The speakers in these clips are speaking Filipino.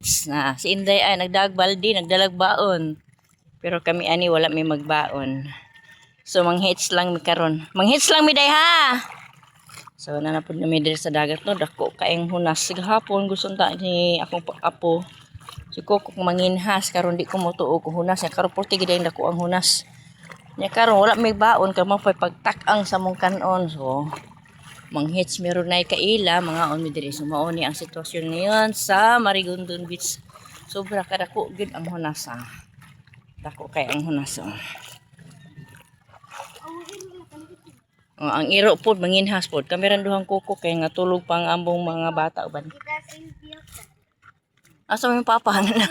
hits na si Inday ay nagdagbaldi, nagdalagbaon. Pero kami ani wala may magbaon. So manghits lang mi karon. Manghits lang mi day ha. So nanapod na mi diri sa dagat no, dako kaayong hunas gahapon gusto ta ni akong apo. Si Coco manginhas karon di ko motuo ko hunas ya karon porti gid dako ang hunas. Nya karon wala may baon kay mapay pagtak-ang sa mong kanon. So manghits meron nay kaila mga on mi diri so mauni ang sitwasyon ngayon sa Marigondon Beach. Sobra kadako gid ang hunas ha. Dako kay ang hunas. Ang iro pod manginhas pod kameran duhang Kuko kay nga tulog pang ambong mga bata uban. Asa mo yung papa na?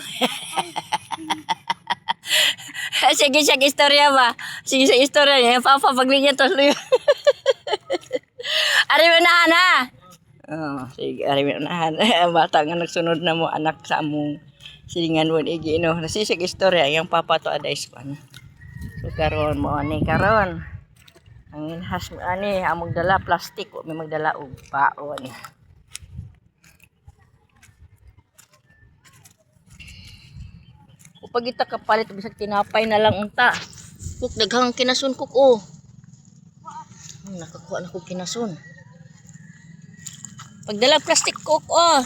Sige siya istorya ba? Sige sa istorya niya papa paglinya to luyo. Ari mo na ha. Oh, sige ari mo na bata nga nagsunod na mo anak sa among silingan mo igi no. Nasisig istorya yang papa to aday span. So karon mo ani karon. Ang inhas mo ani among dala plastic o may magdala og baon. Upag ita kapalit bisag tinapay na lang unta. Kuk daghang kinasun kuk oh. Nakakuha na ko kinasun. Pagdala plastic kuk oh.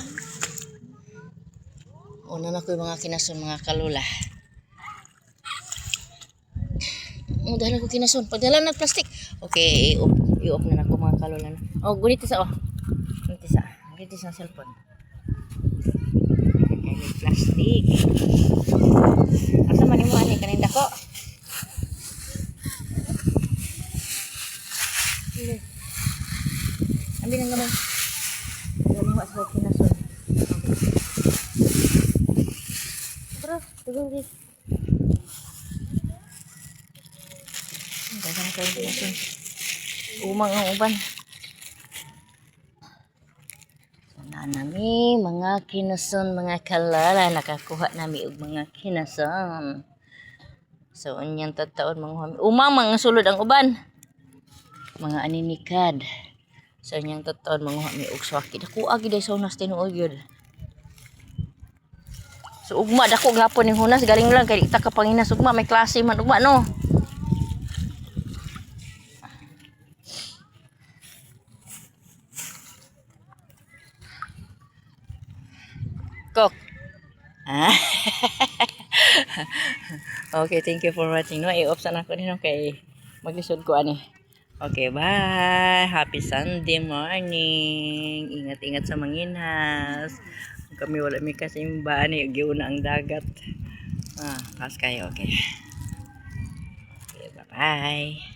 Una na ko yung mga kinasun mga kalula. Dahil ko kinasun. Pagdala na plastic. Okay, i-off na ako mga kalula na. Oh, gunit isa oh. Gunit isa cellphone. Okay, plastic. Asa man mo ani kanin dako? Ambil nang gamay. Dali mo sa kinasun. Bro, tugong di. Dagan kayo kinasun. Umang ang uban. Sana nami mga kinasun mga kalala nakakuha nami og mga kinasun. So unyang tataon mga umang mga sulod ang uban. Mga aninikad. So unyang tataon mga mi og swaki. Dako agi day sa hunas tinuod gyud. So ugma dako gapon ning hunas galing lang kay ita ka panginas ugma may klase man ugma no. Kok. Okay, thank you for watching. No, i-off sana ko nino kay maglisod ko ani. Okay, bye. Happy Sunday morning. Ingat-ingat sa manginhas. Kami wala mi kasimba ani giuna ang dagat. Pas kayo, okay. Okay, bye-bye.